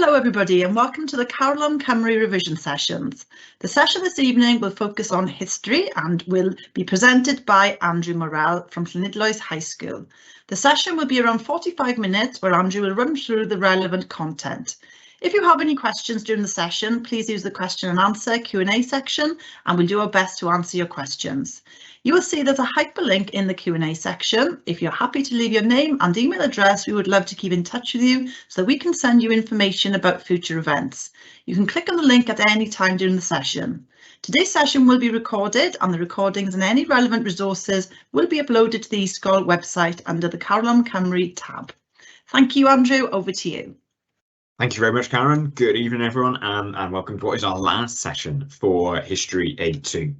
Hello everybody and welcome to the Caroline Cymru revision sessions. The session this evening will focus on history and will be presented by Andrew Morrell from Llanidloes High School. The session will be around 45 minutes where Andrew will run through the relevant content. If you have any questions during the session, please use the question and answer Q&A section and we'll do our best to answer your questions. You will see there's a hyperlink in the Q&A section. If you're happy to leave your name and email address, we would love to keep in touch with you so we can send you information about future events. You can click on the link at any time during the session. Today's session will be recorded and the recordings and any relevant resources will be uploaded to the e-sgol website under the Caroline Cymru tab. Thank you, Andrew. Over to you. Thank you very much, Karen. Good evening, everyone, and welcome to what is our last session for History A2.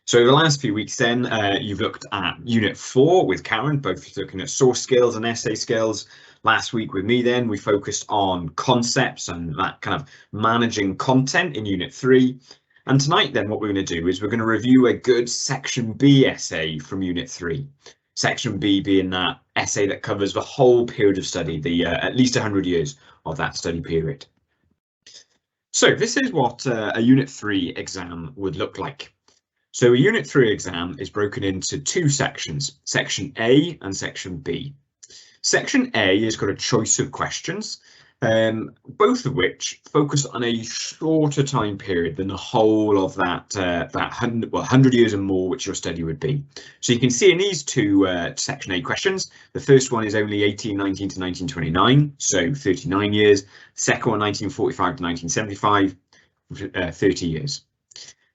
So the last few weeks then, you've looked at Unit 4 with Karen, both looking at source skills and essay skills. Last week with me then, we focused on concepts and that kind of managing content in Unit 3. And tonight then, what we're going to do is we're going to review a good Section B essay from Unit 3. Section B being that essay that covers the whole period of study, the at least 100 years of that study period. So this is what a Unit 3 exam would look like. So a Unit 3 exam is broken into two sections, Section A and Section B. Section A has got a choice of questions, both of which focus on a shorter time period than the whole of that 100 years and more, which your study would be. So you can see in these two Section A questions, the first one is only 1819 to 1929, so 39 years. The second one, 1945 to 1975, 30 years.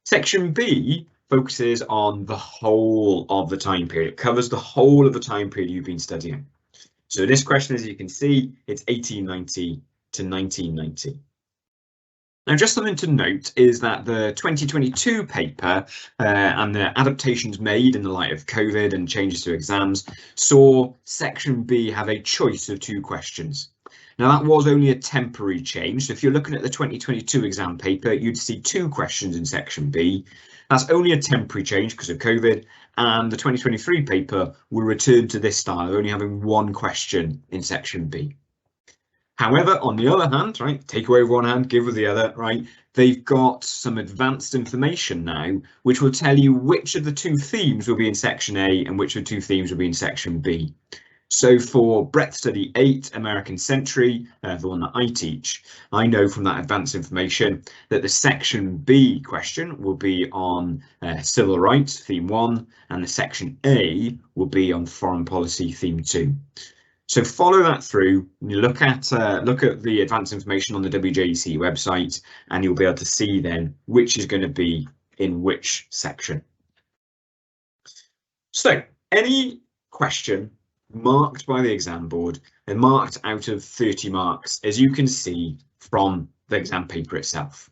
Section B focuses on the whole of the time period. It covers the whole of the time period you've been studying. So this question, as you can see, it's 1890 to 1990. Now, just something to note is that the 2022 paper and the adaptations made in the light of COVID and changes to exams saw Section B have a choice of two questions. Now, that was only a temporary change. So if you're looking at the 2022 exam paper, you'd see two questions in Section B. That's only a temporary change because of COVID, and the 2023 paper will return to this style, only having one question in Section B. However, on the other hand, right, take away with one hand, give with the other, right, they've got some advanced information now, which will tell you which of the two themes will be in Section A and which of the two themes will be in Section B. So for Breadth Study 8, American Century, the one that I teach, I know from that advanced information that the Section B question will be on Civil Rights, Theme 1, and the Section A will be on Foreign Policy, Theme 2. So follow that through, you look at the advanced information on the WJEC website, and you'll be able to see then which is going to be in which section. So any question marked by the exam board and marked out of 30 marks, as you can see from the exam paper itself.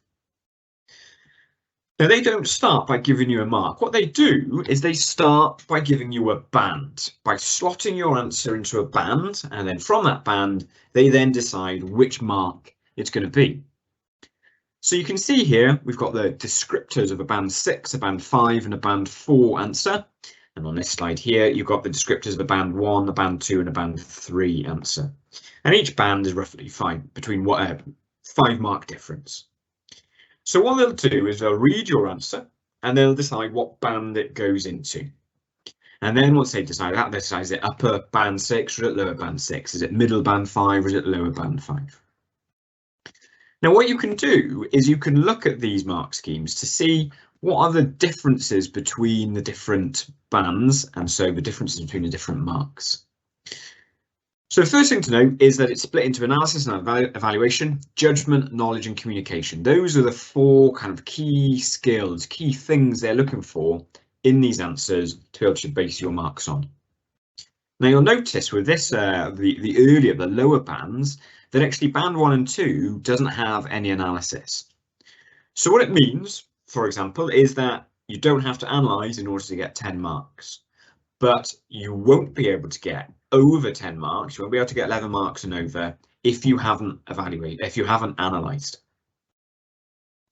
Now, they don't start by giving you a mark. What they do is they start by giving you a band, by slotting your answer into a band, and then from that band, they then decide which mark it's going to be. So you can see here, we've got the descriptors of a band 6, a band 5, and a band 4 answer. And on this slide here, you've got the descriptors of a band 1, a band 2, and a band 3 answer. And each band is roughly between 5 mark difference. So what they'll do is they'll read your answer and they'll decide what band it goes into. And then once they decide that, they decide, is it upper band 6 or is it lower band 6? Is it middle band 5 or is it lower band 5? Now, what you can do is you can look at these mark schemes to see what are the differences between the different bands, and so the differences between the different marks. So the first thing to note is that it's split into analysis and evaluation, judgment, knowledge, and communication. Those are the 4 kind of key skills, key things they're looking for in these answers to be able to base your marks on. Now you'll notice with this, the lower bands, that actually band 1 and 2 doesn't have any analysis. So what it means, for example, is that you don't have to analyse in order to get 10 marks, but you won't be able to get over 10 marks. You won't be able to get 11 marks and over if you haven't evaluated, if you haven't analysed.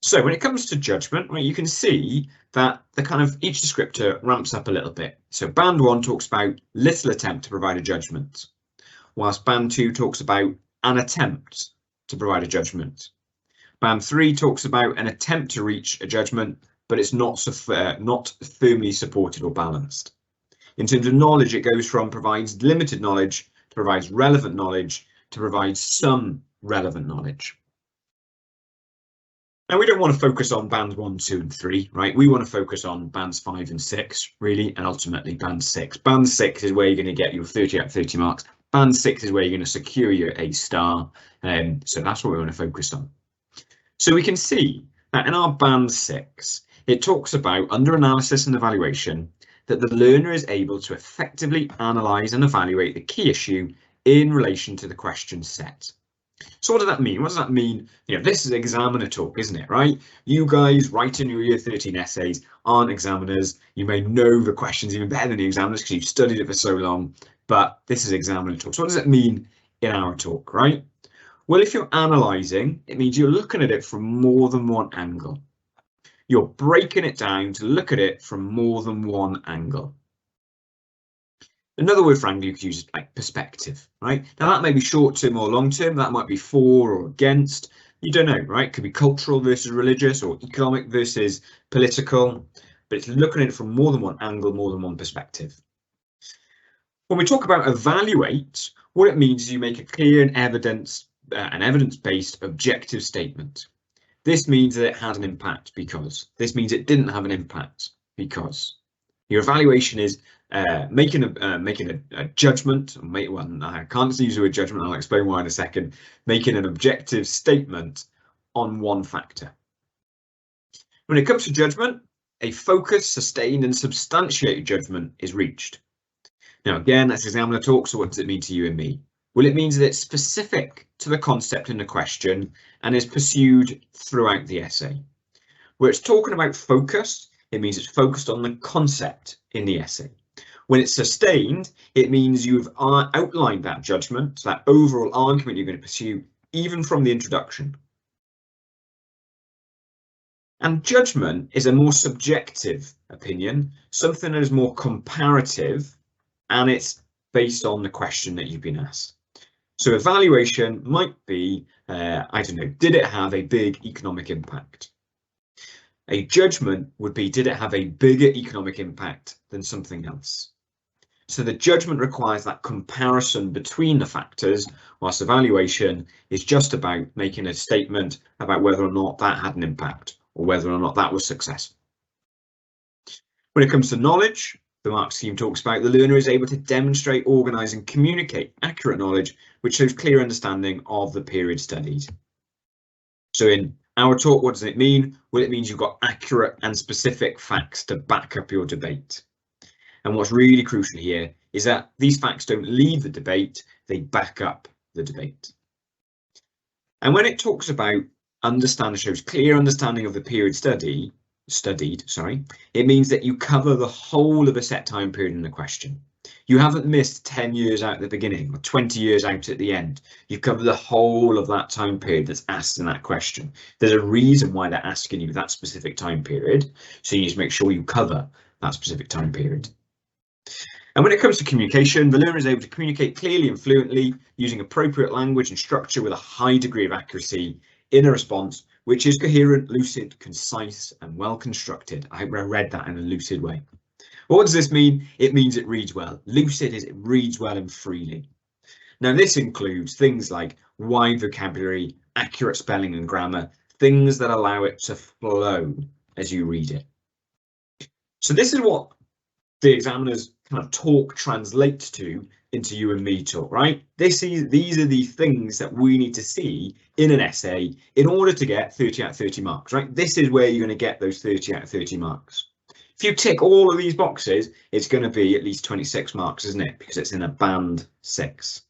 So when it comes to judgment, right, you can see that the kind of each descriptor ramps up a little bit. So band 1 talks about little attempt to provide a judgment, whilst band 2 talks about an attempt to provide a judgment. Band 3 talks about an attempt to reach a judgment, but it's not firmly supported or balanced. In terms of knowledge, it goes from provides limited knowledge to provides relevant knowledge to provide some relevant knowledge. Now, we don't want to focus on bands 1, 2 and 3, right? We want to focus on bands 5 and 6, really, and ultimately band 6. Band 6 is where you're going to get your 30 out of 30 marks. Band 6 is where you're going to secure your A star. So that's what we want to focus on. So we can see that in our band 6, it talks about, under analysis and evaluation, that the learner is able to effectively analyse and evaluate the key issue in relation to the question set. So what does that mean? What does that mean? You know, this is examiner talk, isn't it, right? You guys writing your year 13 essays aren't examiners. You may know the questions even better than the examiners because you've studied it for so long, but this is examiner talk. So what does it mean in our talk, right? Well, if you're analysing, it means you're looking at it from more than one angle. You're breaking it down to look at it from more than one angle. Another word for angle you could use is like perspective, right? Now that may be short term or long term, that might be for or against, you don't know, right? It could be cultural versus religious or economic versus political, but it's looking at it from more than one angle, more than one perspective. When we talk about evaluate, what it means is you make a clear and evidence-based objective statement. This means that it had an impact because. This means it didn't have an impact because. Your evaluation is making a judgment. Well, I can't use the word judgment. I'll explain why in a second. Making an objective statement on one factor. When it comes to judgment, a focused, sustained, and substantiated judgment is reached. Now, again, that's examiner talk. So, what does it mean to you and me? Well, it means that it's specific to the concept in the question and is pursued throughout the essay. Where it's talking about focus, it means it's focused on the concept in the essay. When it's sustained, it means you've outlined that judgment, that overall argument you're going to pursue, even from the introduction. And judgment is a more subjective opinion, something that is more comparative, and it's based on the question that you've been asked. So evaluation might be, I don't know, did it have a big economic impact? A judgment would be, did it have a bigger economic impact than something else? So the judgment requires that comparison between the factors, whilst evaluation is just about making a statement about whether or not that had an impact or whether or not that was successful. When it comes to knowledge, the mark scheme talks about the learner is able to demonstrate, organise and communicate accurate knowledge, which shows clear understanding of the period studied. So in our talk, what does it mean? Well, it means you've got accurate and specific facts to back up your debate. And what's really crucial here is that these facts don't leave the debate, they back up the debate. And when it talks about shows clear understanding of the period studied, it means that you cover the whole of a set time period in the question. You haven't missed 10 years out at the beginning or 20 years out at the end. You've covered the whole of that time period that's asked in that question. There's a reason why they're asking you that specific time period, so you need to make sure you cover that specific time period. And when it comes to communication, the learner is able to communicate clearly and fluently using appropriate language and structure with a high degree of accuracy in a response which is coherent, lucid, concise and well constructed. I hope I read that in a lucid way. What does this mean? It means it reads well. Lucid is it reads well and freely. Now this includes things like wide vocabulary, accurate spelling and grammar, things that allow it to flow as you read it. So this is what the examiner's kind of talk translates to into you and me talk, right? These are the things that we need to see in an essay in order to get 30 out of 30 marks, right? This is where you're going to get those 30 out of 30 marks. If you tick all of these boxes, it's going to be at least 26 marks, isn't it? Because it's in a band 6.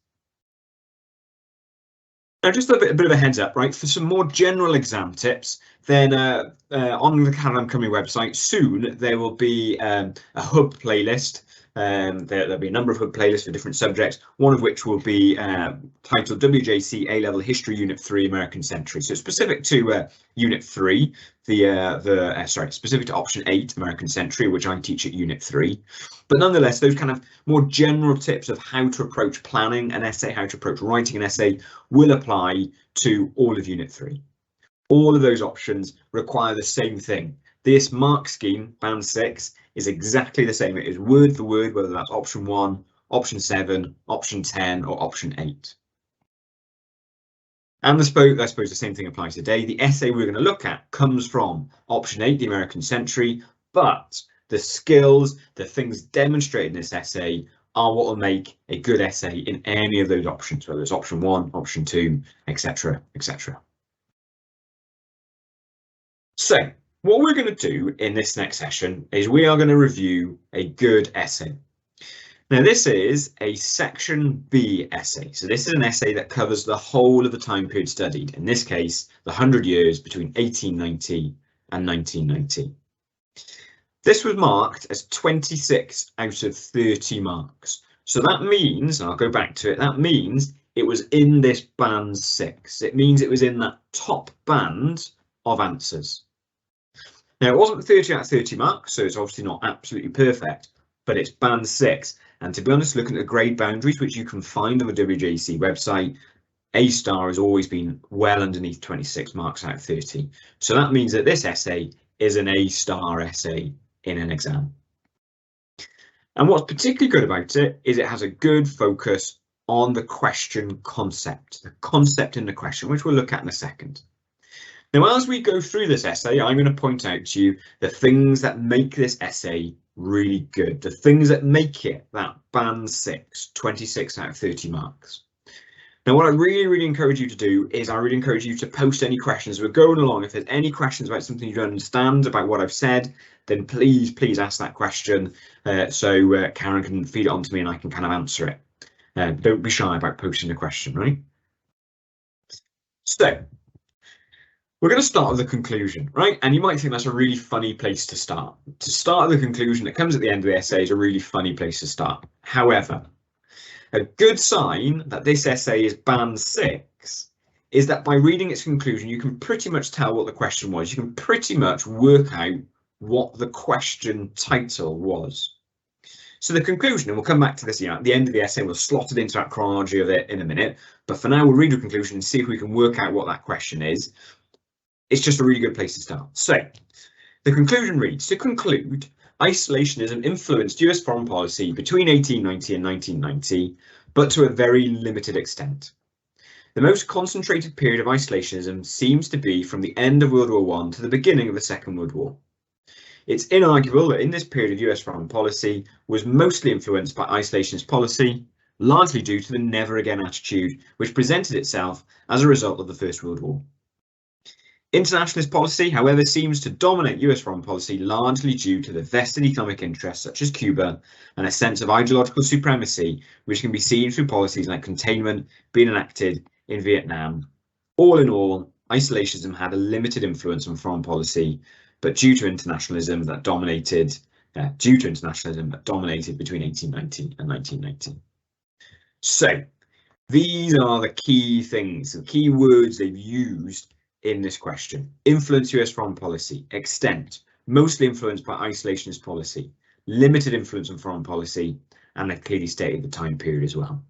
Now, just a bit of a heads up, right? For some more general exam tips, then on the Caroline Cymru website soon, there will be a hub playlist There'll be a number of hook playlists for different subjects, one of which will be titled WJC A-Level History Unit 3 American Century. So specific to Unit 3, specific to Option 8 American Century, which I teach at Unit 3. But nonetheless, those kind of more general tips of how to approach planning an essay, how to approach writing an essay, will apply to all of Unit 3. All of those options require the same thing. This mark scheme, band 6, is exactly the same. It is word for word, whether that's option 1, option 7, option 10, or option 8. And I suppose the same thing applies today. The essay we're going to look at comes from option 8, the American Century, but the skills, the things demonstrated in this essay are what will make a good essay in any of those options, whether it's option 1, option 2, etc., etc. So what we're going to do in this next session is we are going to review a good essay. Now, this is a section B essay. So this is an essay that covers the whole of the time period studied. In this case, the 100 years between 1890 and 1990. This was marked as 26 out of 30 marks. So that means, and I'll go back to it, that means it was in this band 6. It means it was in that top band of answers. Now, it wasn't 30 out of 30 marks, so it's obviously not absolutely perfect, but it's band 6. And to be honest, looking at the grade boundaries, which you can find on the WJC website, A star has always been well underneath 26 marks out of 30. So that means that this essay is an A star essay in an exam. And what's particularly good about it is it has a good focus on the question concept, the concept in the question, which we'll look at in a second. Now, as we go through this essay, I'm going to point out to you the things that make this essay really good, the things that make it that band 6, 26 out of 30 marks. Now, what I really encourage you to do is I really encourage you to post any questions. We're going along. If there's any questions about something you don't understand about what I've said, then please ask that question so Karen can feed it on to me and I can kind of answer it. Don't be shy about posting a question, right? So we're going to start with the conclusion, right? And you might think that's a really funny place to start. To start with the conclusion that comes at the end of the essay is a really funny place to start. However, a good sign that this essay is band 6 is that by reading its conclusion, you can pretty much tell what the question was. You can pretty much work out what the question title was. So the conclusion, and we'll come back to this at the end of the essay, we'll slot it into that chronology of it in a minute. But for now, we'll read the conclusion and see if we can work out what that question is. It's just a really good place to start. So the conclusion reads, to conclude, isolationism influenced US foreign policy between 1890 and 1990, but to a very limited extent. The most concentrated period of isolationism seems to be from the end of World War I to the beginning of the Second World War. It's inarguable that in this period of US foreign policy was mostly influenced by isolationist policy, largely due to the never again attitude which presented itself as a result of the First World War. Internationalist policy, however, seems to dominate US foreign policy largely due to the vested economic interests such as Cuba and a sense of ideological supremacy, which can be seen through policies like containment being enacted in Vietnam. All in all, isolationism had a limited influence on foreign policy, but due to internationalism that dominated between 1890 and 1990. So these are the key things, the key words they've used in this question. Influence US foreign policy, extent, mostly influenced by isolationist policy, limited influence on foreign policy, and they've clearly stated the time period as well.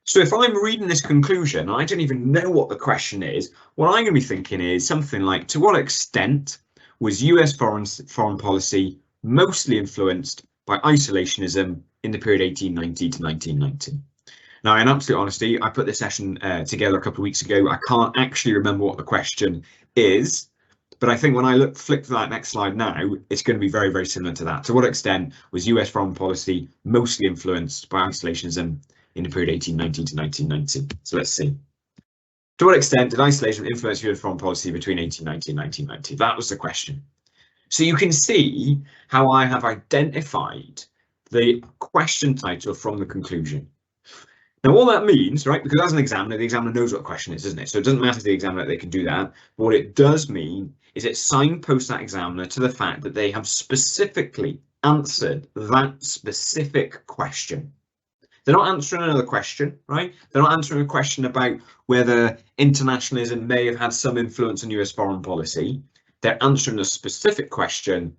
So if I'm reading this conclusion, and I don't even know what the question is, what I'm going to be thinking is something like, to what extent was US foreign policy mostly influenced by isolationism in the period 1890 to 1990? Now, in absolute honesty, I put this session together a couple of weeks ago. I can't actually remember what the question is, but I think when I flick to that next slide now, it's going to be very similar to that. To what extent was US foreign policy mostly influenced by isolationism in the period 1890 to 1990? So let's see. To what extent did isolation influence US foreign policy between 1890 and 1990? That was the question. So you can see how I have identified the question title from the conclusion. Now, all that means, right, because as an examiner, the examiner knows what the question is, doesn't it? So it doesn't matter to the examiner that they can do that. But what it does mean is it signposts that examiner to the fact that they have specifically answered that specific question. They're not answering another question, right? They're not answering a question about whether internationalism may have had some influence on US foreign policy. They're answering a specific question: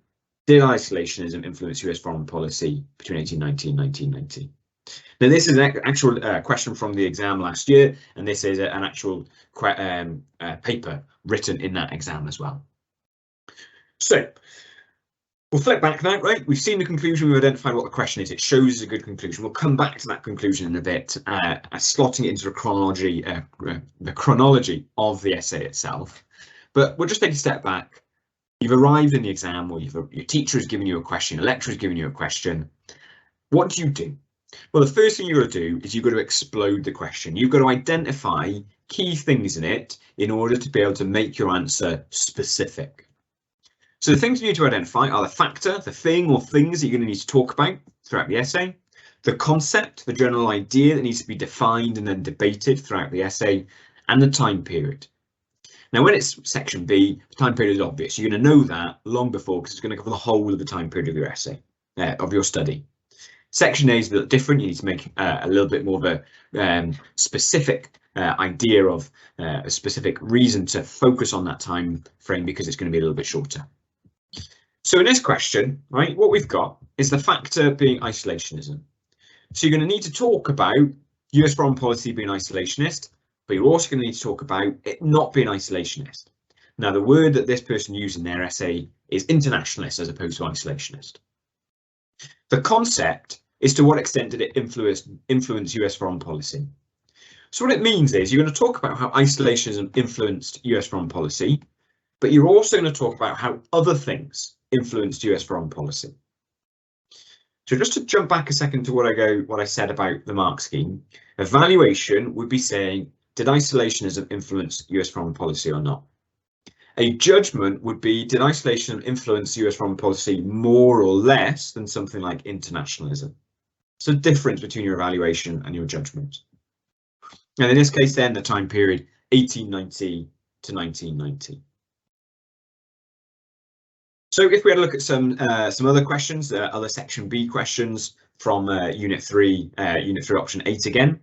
did isolationism influence US foreign policy between 1890 and 1990? Now, this is an actual question from the exam last year, and this is an actual paper written in that exam as well. So we'll flip back now, right? We've seen the conclusion, we've identified what the question is. It shows a good conclusion. We'll come back to that conclusion in a bit, slotting it into the chronology of the essay itself. But we'll just take a step back. You've arrived in the exam, or your teacher has given you a question, a lecturer has given you a question. What do? Well, the first thing you've got to do is you've got to explode the question. You've got to identify key things in it in order to be able to make your answer specific. So the things you need to identify are the factor, the thing or things that you're going to need to talk about throughout the essay, the concept, the general idea that needs to be defined and then debated throughout the essay, and the time period. Now, when it's section B, the time period is obvious. You're going to know that long before, because it's going to cover the whole of the time period of your essay, of your study. Section A is a bit different. You need to make a little bit more of a specific idea of a specific reason to focus on that time frame, because it's going to be a little bit shorter. So in this question, right, what we've got is the factor being isolationism. So you're going to need to talk about US foreign policy being isolationist, but you're also going to need to talk about it not being isolationist. Now, the word that this person used in their essay is internationalist as opposed to isolationist. The concept is to what extent did it influence US foreign policy. So what it means is you're going to talk about how isolationism influenced US foreign policy, but you're also going to talk about how other things influenced US foreign policy. So just to jump back a second to what I said about the mark scheme, evaluation would be saying, did isolationism influence US foreign policy or not? A judgment would be, did isolationism influence US foreign policy more or less than something like internationalism? So difference between your evaluation and your judgment. And in this case, then the time period 1890 to 1990. So if we had a look at some other questions, other section B questions from Unit 3 option 8 again.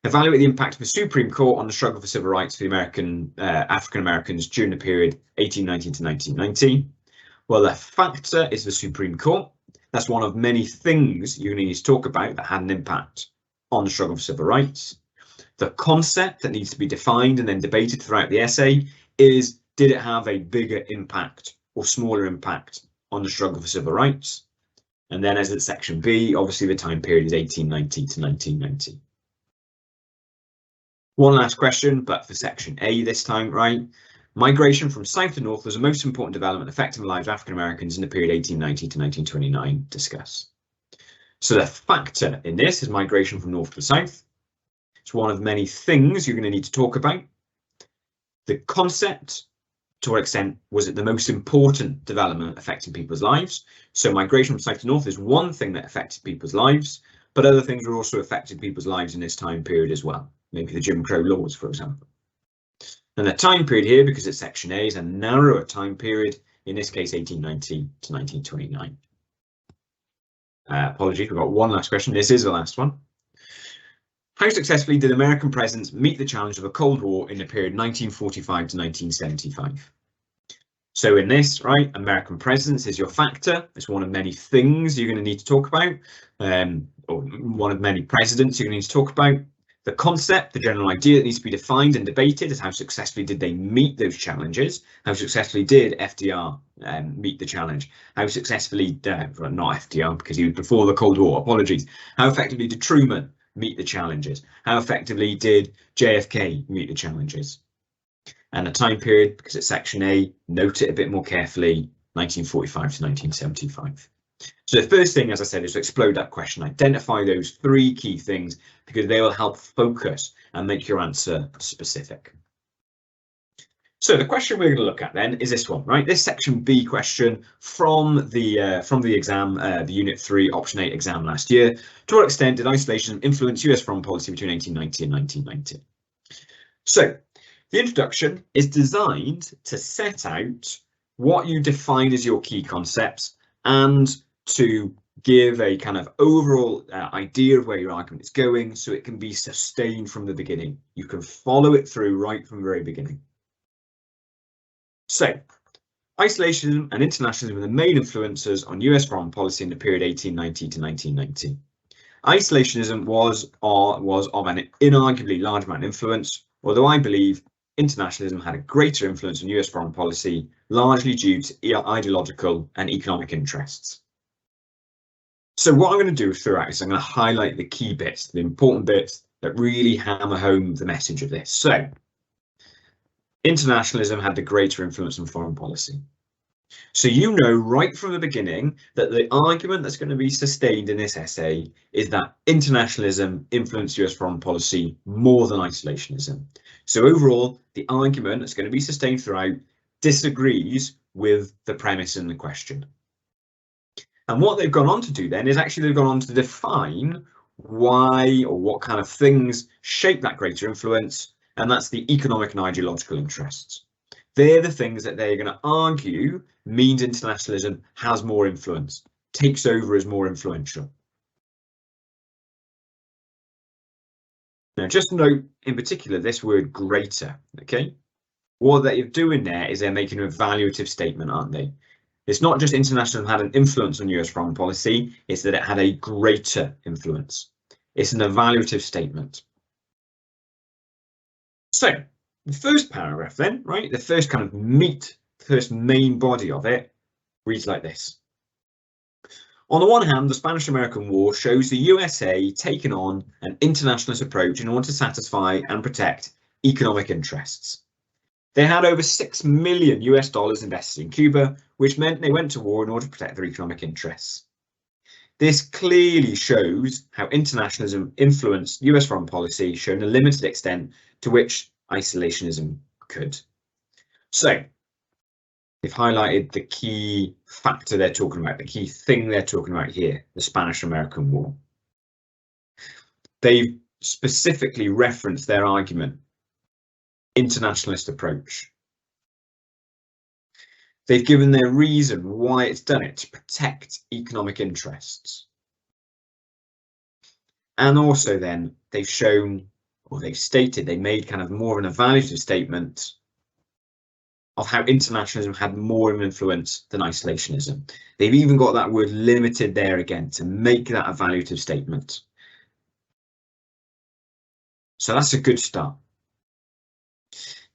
Evaluate the impact of the Supreme Court on the struggle for civil rights for the African Americans during the period 1890 to 1990. Well, the factor is the Supreme Court. That's one of many things you need to talk about that had an impact on the struggle for civil rights. The concept that needs to be defined and then debated throughout the essay is, did it have a bigger impact or smaller impact on the struggle for civil rights? And then as at section B, obviously the time period is 1890 to 1990. One last question, but for section A this time, right? Migration from south to north was the most important development affecting the lives of African Americans in the period 1890 to 1929. Discuss. So the factor in this is migration from north to south. It's one of many things you're going to need to talk about. The concept, to what extent was it the most important development affecting people's lives? So migration from south to north is one thing that affected people's lives, but other things were also affected people's lives in this time period as well. Maybe the Jim Crow laws, for example. And the time period here, because it's section A, is a narrower time period, in this case 1890 to 1929. Apologies, we've got one last question. This is the last one. How successfully did American presidents meet the challenge of a Cold War in the period 1945 to 1975? So in this, right, American presidents is your factor. It's one of many things you're going to need to talk about, or one of many presidents you're going to need to talk about. The concept, the general idea that needs to be defined and debated is how successfully did they meet those challenges? How successfully did FDR meet the challenge? How successfully, not FDR because he was before the Cold War, apologies. How effectively did Truman meet the challenges? How effectively did JFK meet the challenges? And the time period, because it's section A, note it a bit more carefully, 1945 to 1975. So the first thing, as I said, is to explode that question, identify those three key things, because they will help focus and make your answer specific. So the question we're going to look at then is this one, right? This section B question from the exam, the Unit 3 Option 8 exam last year. To what extent did isolation influence US foreign policy between 1890 and 1990? So the introduction is designed to set out what you define as your key concepts and to give a kind of overall idea of where your argument is going, so it can be sustained from the beginning. You can follow it through right from the very beginning. So, isolationism and internationalism are the main influences on US foreign policy in the period 1890 to 1990. Isolationism was of an inarguably large amount of influence, although I believe internationalism had a greater influence on US foreign policy, largely due to ideological and economic interests. So what I'm going to do throughout is I'm going to highlight the key bits, the important bits that really hammer home the message of this. So, internationalism had the greater influence on foreign policy. So you know right from the beginning that the argument that's going to be sustained in this essay is that internationalism influenced US foreign policy more than isolationism. So overall, the argument that's going to be sustained throughout disagrees with the premise in the question. And what they've gone on to do then is actually they've gone on to define why or what kind of things shape that greater influence, and that's the economic and ideological interests. They're the things that they're going to argue means internationalism has more influence, takes over as more influential. Now, just note in particular this word greater, okay? What they're doing there is they're making an evaluative statement, aren't they? It's not just internationalism had an influence on US foreign policy, it's that it had a greater influence. It's an evaluative statement. So, the first paragraph then, right, the first kind of first main body of it reads like this. On the one hand, the Spanish-American War shows the USA taking on an internationalist approach in order to satisfy and protect economic interests. They had over $6 million invested in Cuba, which meant they went to war in order to protect their economic interests. This clearly shows how internationalism influenced US foreign policy, showing a limited extent to which isolationism could. So, they've highlighted the key factor they're talking about, the key thing they're talking about here, the Spanish-American War. They've specifically referenced their argument, internationalist approach. They've given their reason why it's done it, to protect economic interests. And also then they've shown, or they've stated, they made kind of more of an evaluative statement of how internationalism had more of an influence than isolationism. They've even got that word limited there again to make that evaluative statement. So that's a good start.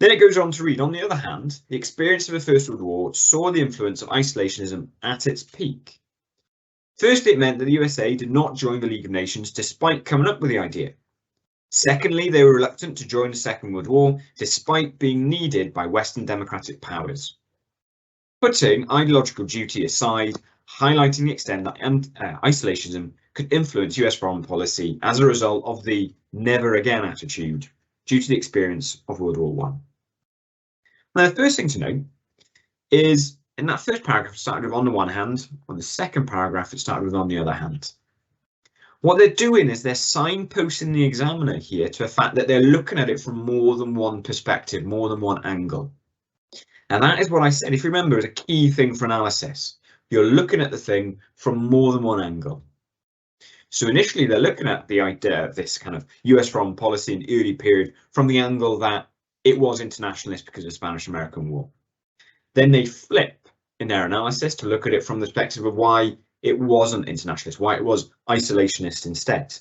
Then it goes on to read, on the other hand, the experience of the First World War saw the influence of isolationism at its peak. Firstly, it meant that the USA did not join the League of Nations despite coming up with the idea. Secondly, they were reluctant to join the Second World War despite being needed by Western democratic powers. Putting ideological duty aside, highlighting the extent that isolationism could influence US foreign policy as a result of the never again attitude due to the experience of World War I. Now, the first thing to note is in that first paragraph, it started with on the one hand, on the second paragraph, it started with on the other hand. What they're doing is they're signposting the examiner here to the fact that they're looking at it from more than one perspective, more than one angle. And that is what I said, if you remember, is a key thing for analysis. You're looking at the thing from more than one angle. So initially they're looking at the idea of this kind of US foreign policy in the early period from the angle that it was internationalist because of the Spanish-American War. Then they flip in their analysis to look at it from the perspective of why it wasn't internationalist, why it was isolationist instead.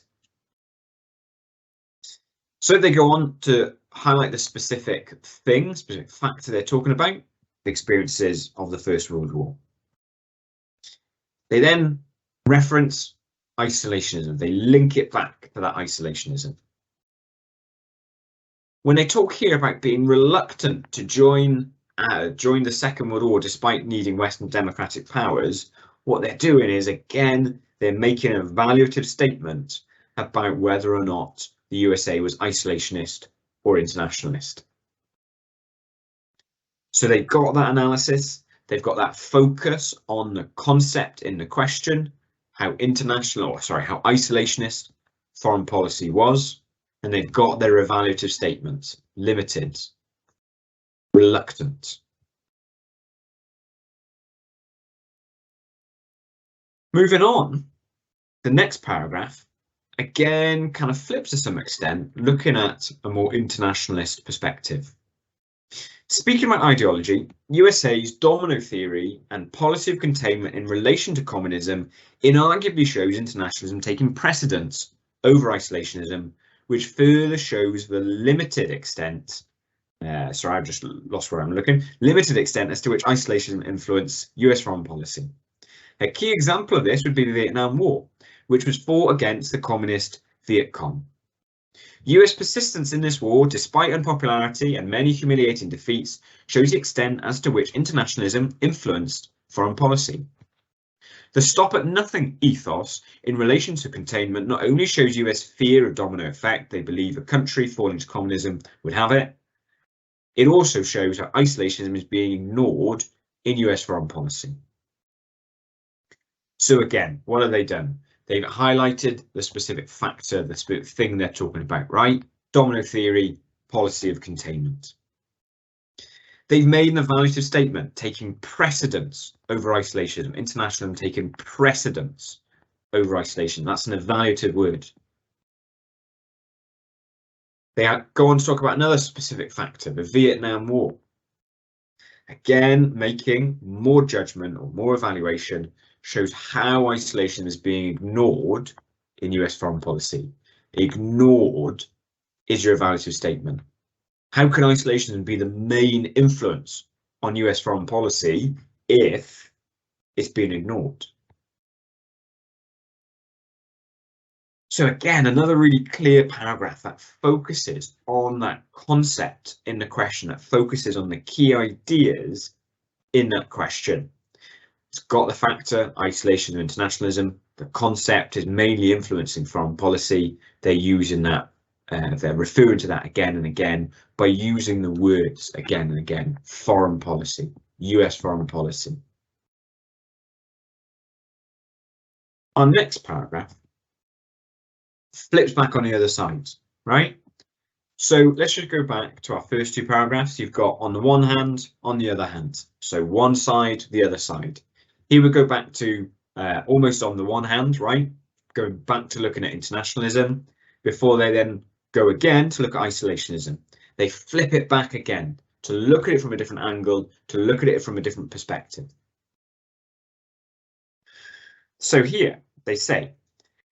So they go on to highlight the specific factor they're talking about, the experiences of the First World War. They then reference isolationism. They link it back to that isolationism. When they talk here about being reluctant to join the Second World War despite needing Western democratic powers, what they're doing is, again, they're making an evaluative statement about whether or not the USA was isolationist or internationalist. So they've got that analysis, they've got that focus on the concept in the question, how isolationist foreign policy was, and they've got their evaluative statement, limited, reluctant. Moving on, the next paragraph again kind of flips to some extent, looking at a more internationalist perspective. Speaking about ideology, USA's domino theory and policy of containment in relation to communism inarguably shows internationalism taking precedence over isolationism, which further shows the limited extent, sorry, I've just lost where I'm looking, limited extent as to which isolationism influenced US foreign policy. A key example of this would be the Vietnam War, which was fought against the communist Viet Cong. US persistence in this war, despite unpopularity and many humiliating defeats, shows the extent as to which internationalism influenced foreign policy. The stop-at-nothing ethos in relation to containment not only shows US fear of domino effect, they believe a country falling to communism would have it, it also shows how isolationism is being ignored in US foreign policy. So again, what have they done? They've highlighted the specific factor, the specific thing they're talking about, right? Domino theory, policy of containment. They've made an evaluative statement taking precedence over isolation, internationalism taking precedence over isolation. That's an evaluative word. They go on to talk about another specific factor, the Vietnam War. Again, making more judgment or more evaluation shows how isolation is being ignored in US foreign policy. Ignored is your evaluative statement. How can isolation be the main influence on US foreign policy if it's being ignored? So again, another really clear paragraph that focuses on that concept in the question, that focuses on the key ideas in that question. It's got the factor, isolation and internationalism. The concept is mainly influencing foreign policy. They're using that, they're referring to that again and again by using the words again and again. Foreign policy, US foreign policy. Our next paragraph flips back on the other side, right? So let's just go back to our first two paragraphs. You've got on the one hand, on the other hand. So one side, the other side. Here we go back to almost on the one hand, right? Going back to looking at internationalism before they then go again to look at isolationism. They flip it back again to look at it from a different angle, to look at it from a different perspective. So here they say,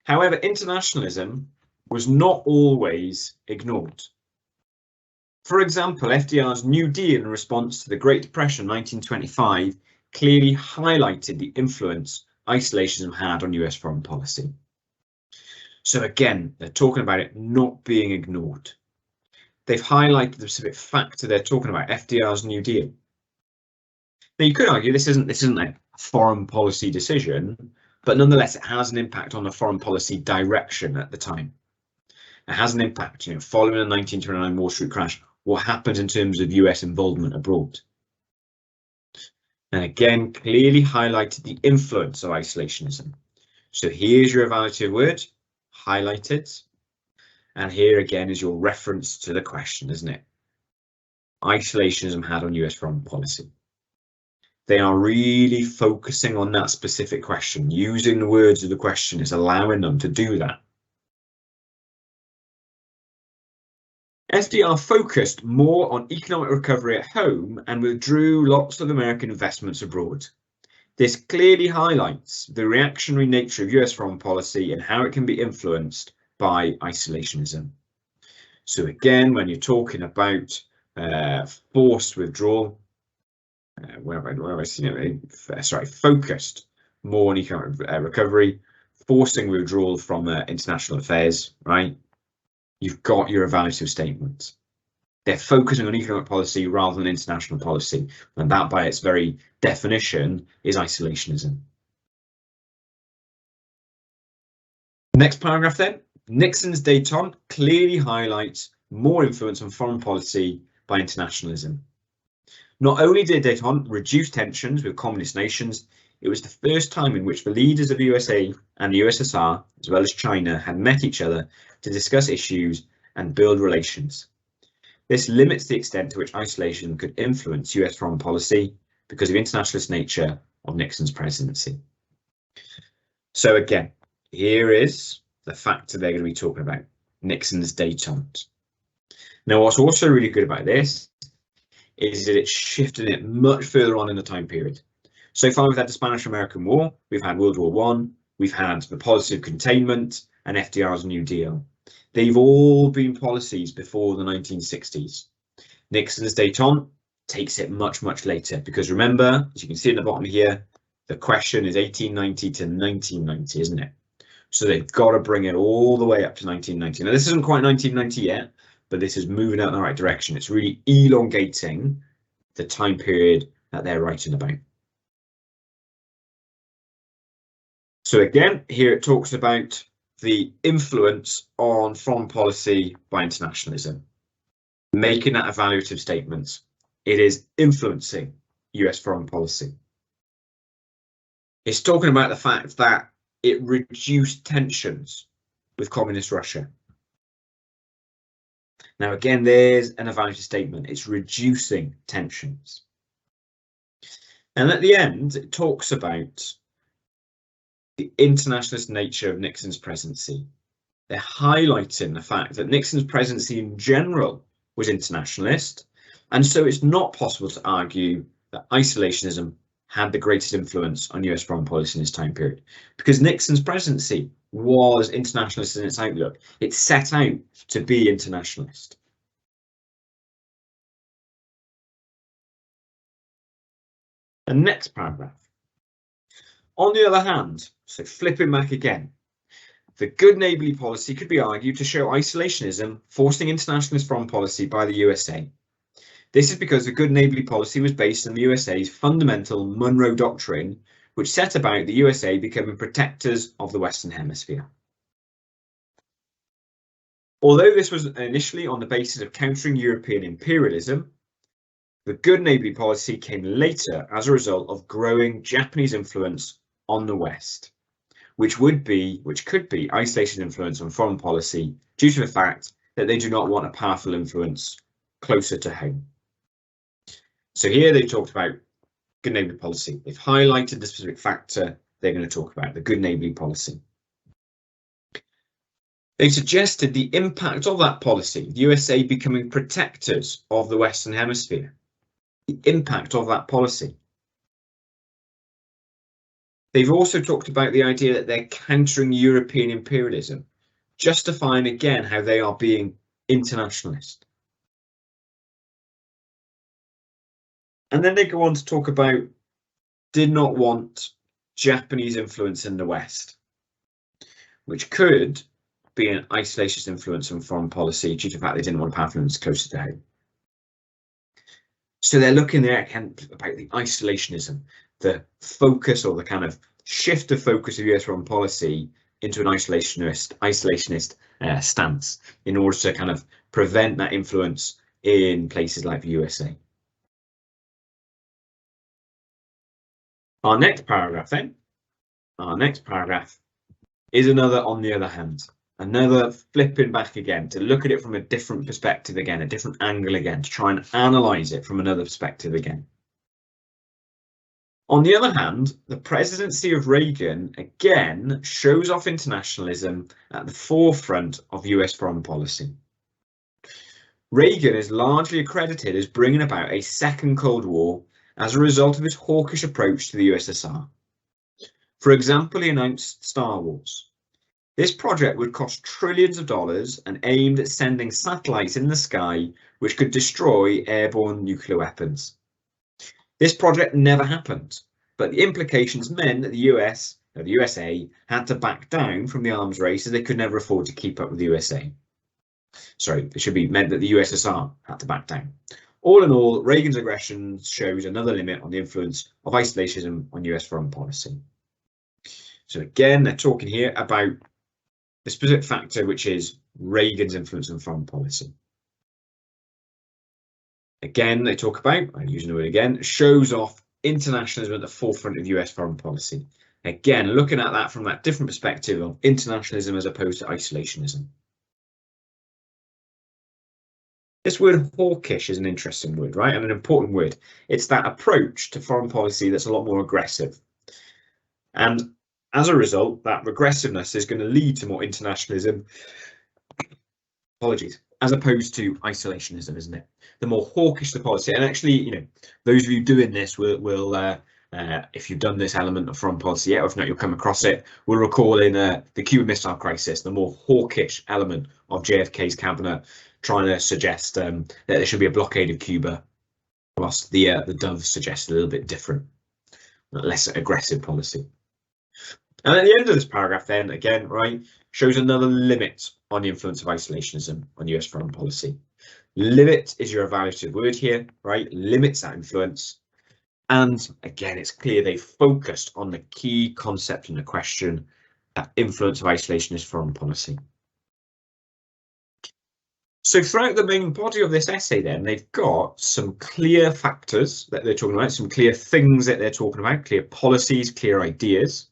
however, internationalism was not always ignored. For example, FDR's New Deal in response to the Great Depression 1925 clearly highlighted the influence isolationism had on US foreign policy. So again, they're talking about it not being ignored. They've highlighted the specific factor they're talking about, FDR's New Deal. Now you could argue this isn't a foreign policy decision, but nonetheless it has an impact on the foreign policy direction at the time. It has an impact, following the 1929 Wall Street crash, what happens in terms of US involvement abroad. And again, clearly highlighted the influence of isolationism. So here's your evaluative word, highlighted. And here again is your reference to the question, isn't it? Isolationism had on US foreign policy. They are really focusing on that specific question. Using the words of the question is allowing them to do that. FDR focused more on economic recovery at home and withdrew lots of American investments abroad. This clearly highlights the reactionary nature of US foreign policy and how it can be influenced by isolationism. So again, when you're talking about forced withdrawal, focused more on economic recovery, forcing withdrawal from international affairs, right? You've got your evaluative statements. They're focusing on economic policy rather than international policy, and that by its very definition is isolationism. Next paragraph then, Nixon's détente clearly highlights more influence on foreign policy by internationalism. Not only did détente reduce tensions with communist nations, it was the first time in which the leaders of the USA and the USSR, as well as China, had met each other to discuss issues and build relations. This limits the extent to which isolation could influence US foreign policy because of the internationalist nature of Nixon's presidency. So again, here is the factor they're going to be talking about, Nixon's détente. Now, what's also really good about this is that it's shifted it much further on in the time period. So far, we've had the Spanish-American War, we've had World War I, we've had the policy of containment and FDR's New Deal. They've all been policies before the 1960s. Nixon's détente takes it much, much later, because remember, as you can see at the bottom here, the question is 1890 to 1990, isn't it? So they've got to bring it all the way up to 1990. Now, this isn't quite 1990 yet, but this is moving out in the right direction. It's really elongating the time period that they're writing about. So again, here it talks about the influence on foreign policy by internationalism, making that evaluative statement. It is influencing US foreign policy. It's talking about the fact that it reduced tensions with communist Russia. Now, again, there's an evaluative statement. It's reducing tensions. And at the end, it talks about the internationalist nature of Nixon's presidency. They're highlighting the fact that Nixon's presidency in general was internationalist, and so it's not possible to argue that isolationism had the greatest influence on US foreign policy in this time period, because Nixon's presidency was internationalist in its outlook. It set out to be internationalist. The next paragraph. On the other hand, so flipping back again, the good neighbourly policy could be argued to show isolationism forcing internationalist foreign policy by the USA. This is because the good neighbourly policy was based on the USA's fundamental Monroe Doctrine, which set about the USA becoming protectors of the Western Hemisphere. Although this was initially on the basis of countering European imperialism, the good neighbourly policy came later as a result of growing Japanese influence on the West, which could be isolation influence on foreign policy due to the fact that they do not want a powerful influence closer to home. So here they talked about good neighbourly policy. They've highlighted the specific factor they're going to talk about, the good neighbourly policy. They suggested the impact of that policy, the USA becoming protectors of the Western Hemisphere, the impact of that policy. They've also talked about the idea that they're countering European imperialism, justifying again how they are being internationalist. And then they go on to talk about did not want Japanese influence in the West, which could be an isolationist influence on foreign policy due to the fact they didn't want a powerful influence closer to home. So they're looking there again about the isolationism, the focus or the kind of shift of focus of US foreign policy into an isolationist stance in order to kind of prevent that influence in places like the USA. Our next paragraph is another on the other hand, another flipping back again to look at it from a different perspective again, a different angle again, to try and analyse it from another perspective again. On the other hand, the presidency of Reagan again shows off internationalism at the forefront of US foreign policy. Reagan is largely accredited as bringing about a second Cold War as a result of his hawkish approach to the USSR. For example, he announced Star Wars. This project would cost trillions of dollars and aimed at sending satellites in the sky which could destroy airborne nuclear weapons. This project never happened, but the implications meant that the USA had to back down from the arms race as they could never afford to keep up with the USA. Sorry, it should be meant that the USSR had to back down. All in all, Reagan's aggression shows another limit on the influence of isolationism on US foreign policy. So again, they're talking here about the specific factor, which is Reagan's influence on foreign policy. Again, they talk about, I'm using the word again, shows off internationalism at the forefront of US foreign policy. Again, looking at that from that different perspective of internationalism as opposed to isolationism. This word hawkish is an interesting word, right? And an important word. It's that approach to foreign policy that's a lot more aggressive. And As a result, that regressiveness is going to lead to more internationalism, apologies, as opposed to isolationism, isn't it? The more hawkish the policy, and actually, you know, those of you doing this will if you've done this element of foreign policy yet, or if not, you'll come across it. We'll recall in the Cuban Missile Crisis, the more hawkish element of JFK's cabinet trying to suggest that there should be a blockade of Cuba, whilst the Dove suggests a little bit different, less aggressive policy. And at the end of this paragraph, then again, right, shows another limit on the influence of isolationism on US foreign policy. Limit is your evaluative word here, right? Limits that influence. And again, it's clear they focused on the key concept in the question, that influence of isolationist foreign policy. So throughout the main body of this essay, then, they've got some clear factors that they're talking about, some clear things that they're talking about, clear policies, clear ideas.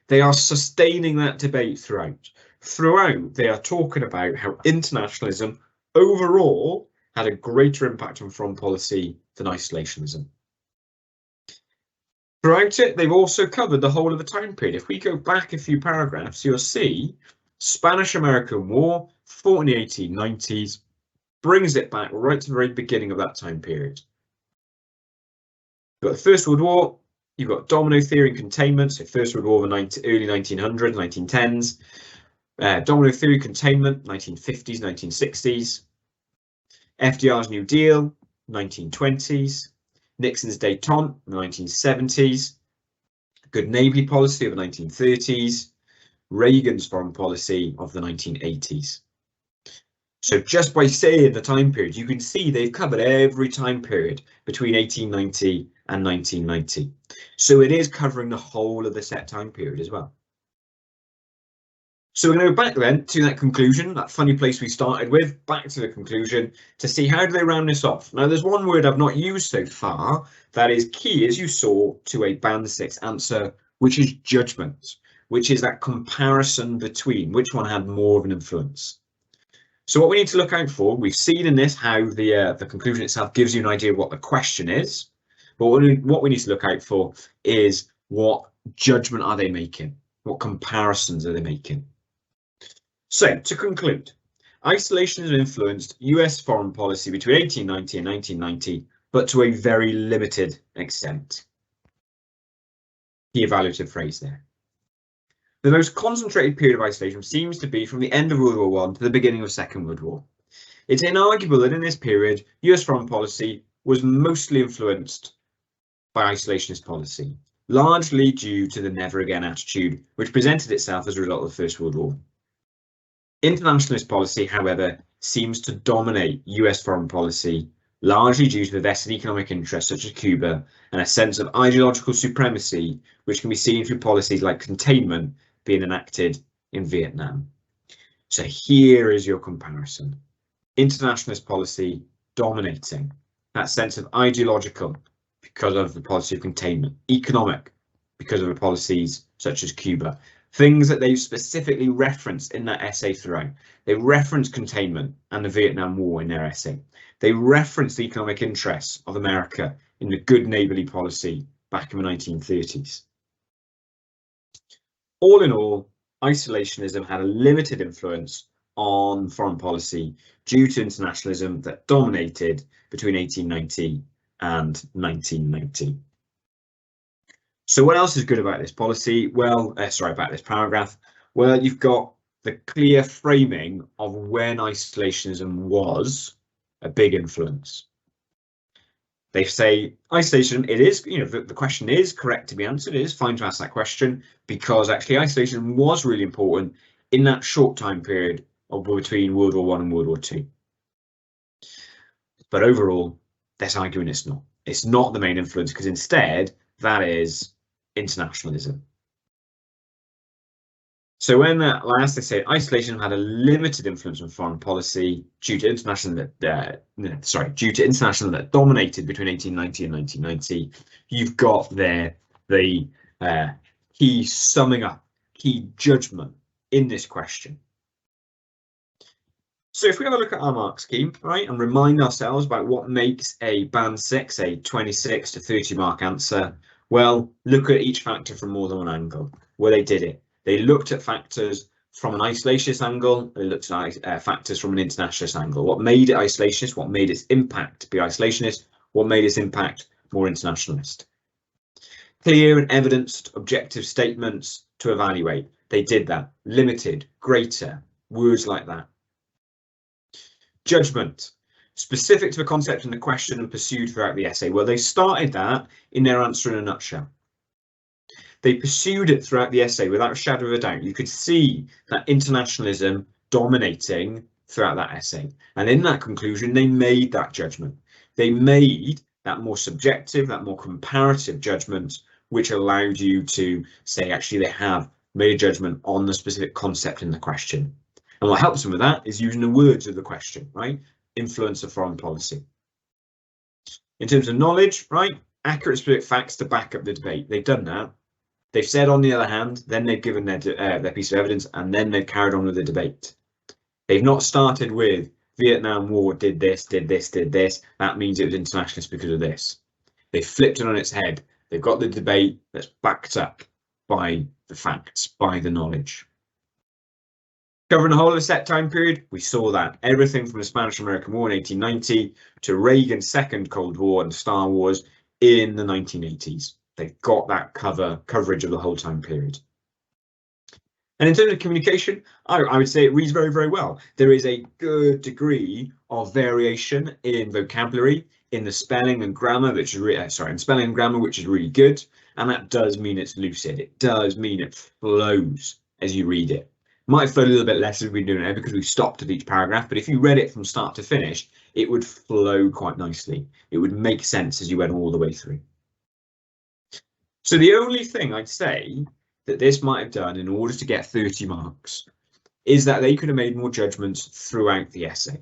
They are sustaining that debate throughout. Throughout, they are talking about how internationalism overall had a greater impact on foreign policy than isolationism. Throughout it, they've also covered the whole of the time period. If we go back a few paragraphs, you'll see Spanish-American War, fought in the 1890s, brings it back right to the very beginning of that time period. You've got the First World War, you've got domino theory and containment, so First World War, early 1900s, 1910s, domino theory, containment, 1950s, 1960s, FDR's New Deal, 1920s, Nixon's détente, in the 1970s, good neighbourly policy of the 1930s, Reagan's foreign policy of the 1980s. So just by saying the time period, you can see they've covered every time period between 1890 and 1990. So it is covering the whole of the set time period as well. So we're going to go back then to that conclusion, that funny place we started with, back to the conclusion to see how do they round this off. Now, there's one word I've not used so far that is key, as you saw, to a band 6 answer, which is judgment, which is that comparison between which one had more of an influence. So what we need to look out for, we've seen in this how the conclusion itself gives you an idea of what the question is, but what we need to look out for is what judgment are they making? What comparisons are they making? So to conclude, isolationism influenced US foreign policy between 1890 and 1990, but to a very limited extent. Key evaluative phrase there. The most concentrated period of isolation seems to be from the end of World War I to the beginning of Second World War. It's inarguable that in this period, US foreign policy was mostly influenced by isolationist policy, largely due to the never again attitude, which presented itself as a result of the First World War. Internationalist policy, however, seems to dominate US foreign policy, largely due to the vested economic interests such as Cuba and a sense of ideological supremacy, which can be seen through policies like containment being enacted in Vietnam. So here is your comparison. Internationalist policy dominating, that sense of ideological because of the policy of containment, economic because of the policies such as Cuba, things that they've specifically referenced in that essay throughout. They reference containment and the Vietnam War in their essay. They reference the economic interests of America in the good neighbourly policy back in the 1930s. All in all, isolationism had a limited influence on foreign policy due to internationalism that dominated between 1890 and 1990. So what else is good about this policy? Well, about this paragraph. Well, you've got the clear framing of when isolationism was a big influence. They say isolation, it is, you know, the question is correct to be answered. It is fine to ask that question because actually isolation was really important in that short time period of between World War I and World War II. But overall, let's argue it's not. It's not the main influence because instead that is internationalism. So when last they say isolation had a limited influence on foreign policy due to international that dominated between 1890 and 1990, you've got there the key summing up, key judgment in this question. So if we have a look at our mark scheme, right, and remind ourselves about what makes a band 6, a 26 to 30 mark answer, well, look at each factor from more than one angle. Well, they did it. They looked at factors from an isolationist angle, they looked at factors from an internationalist angle. What made it isolationist? What made its impact be isolationist? What made its impact more internationalist? Clear and evidenced objective statements to evaluate. They did that. Limited, greater, words like that. Judgment. Specific to the concept and the question and pursued throughout the essay. Well, they started that in their answer in a nutshell. They pursued it throughout the essay without a shadow of a doubt. You could see that internationalism dominating throughout that essay. And in that conclusion, they made that judgment. They made that more subjective, that more comparative judgment, which allowed you to say, actually, they have made a judgment on the specific concept in the question. And what helps them with that is using the words of the question, right? Influence of foreign policy. In terms of knowledge, right? Accurate specific facts to back up the debate. They've done that. They've said, on the other hand, then they've given their piece of evidence, and then they've carried on with the debate. They've not started with Vietnam War did this, did this, did this. That means it was internationalist because of this. They flipped it on its head. They've got the debate that's backed up by the facts, by the knowledge. Covering the whole of the set time period, we saw that. Everything from the Spanish-American War in 1890 to Reagan's second Cold War and Star Wars in the 1980s. They've got that coverage of the whole time period. And in terms of communication, I would say it reads very, very well. There is a good degree of variation in vocabulary, in the spelling and grammar, which is really good. And that does mean it's lucid. It does mean it flows as you read it. Might flow a little bit less as we've been doing it because we've stopped at each paragraph, but if you read it from start to finish, it would flow quite nicely. It would make sense as you went all the way through. So the only thing I'd say that this might have done in order to get 30 marks is that they could have made more judgments throughout the essay.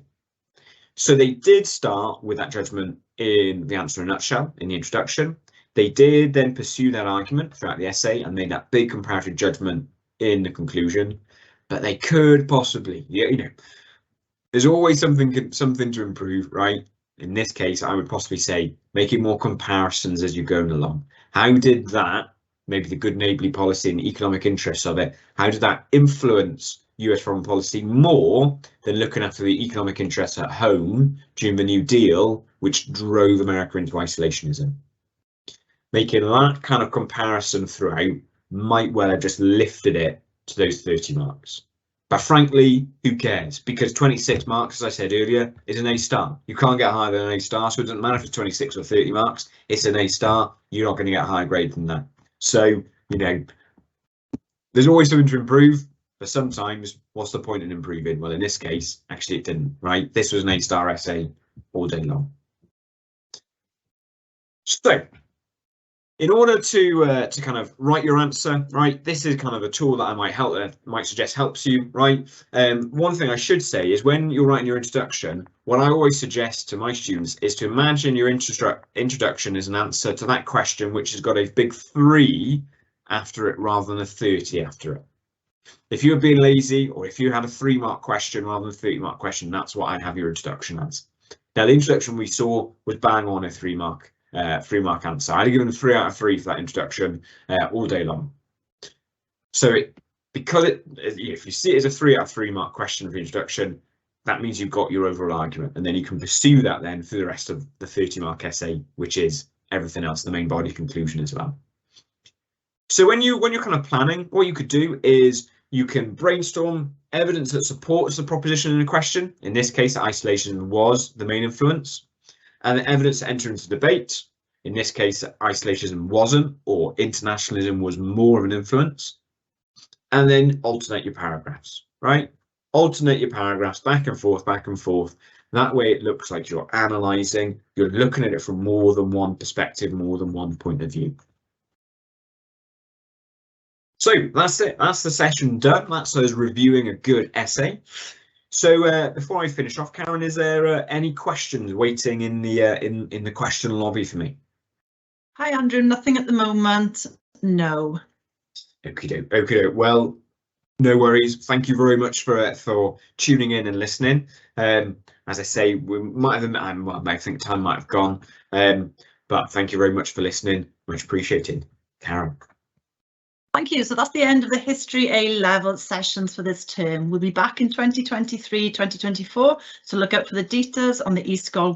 So they did start with that judgment in the answer in a nutshell, in the introduction. They did then pursue that argument throughout the essay and made that big comparative judgment in the conclusion. But they could possibly, there's always something to improve, right? In this case, I would possibly say making more comparisons as you're going along. How did that, maybe the good neighbourly policy and the economic interests of it, how did that influence US foreign policy more than looking after the economic interests at home during the New Deal, which drove America into isolationism? Making that kind of comparison throughout might well have just lifted it to those 30 marks. But frankly, who cares? Because 26 marks, as I said earlier, is an A star. You can't get higher than an A star, so it doesn't matter if it's 26 or 30 marks. It's an A star. You're not going to get a higher grade than that. So, there's always something to improve, but sometimes what's the point in improving? Well, in this case, actually it didn't, right? This was an A star essay all day long. So, in order to kind of write your answer, right, this is kind of a tool that I might suggest helps you, right? One thing I should say is when you're writing your introduction, what I always suggest to my students is to imagine your introduction as an answer to that question, which has got a big 3 after it rather than a 30 after it. If you were being lazy, or if you had a 3-mark question rather than a 30-mark question, that's what I'd have your introduction as. Now, the introduction we saw was bang on a 3-mark answer. I'd have given 3 out of 3 for that introduction all day long. So if you see it as a 3 out of 3 mark question for the introduction, that means you've got your overall argument, and then you can pursue that then for the rest of the 30-mark essay, which is everything else, the main body conclusion as well. So when you're kind of planning, what you could do is you can brainstorm evidence that supports the proposition in a question. In this case, isolation was the main influence. And the evidence to enter into debate. In this case, isolationism wasn't, or internationalism was more of an influence. And then alternate your paragraphs, right? Alternate your paragraphs back and forth, back and forth. That way it looks like you're analysing, you're looking at it from more than one perspective, more than one point of view. So that's it. That's the session done. That's us reviewing a good essay. So before I finish off, Karen, is there any questions waiting in the question lobby for me? Hi, Andrew. Nothing at the moment. No. Okay. Well, no worries. Thank you very much for tuning in and listening. As I say, we might have, I think time might have gone, but thank you very much for listening. Much appreciated, Karen. Thank you. So that's the end of the History A-level sessions for this term. We'll be back in 2023, 2024, so look out for the details on the e-sgol website.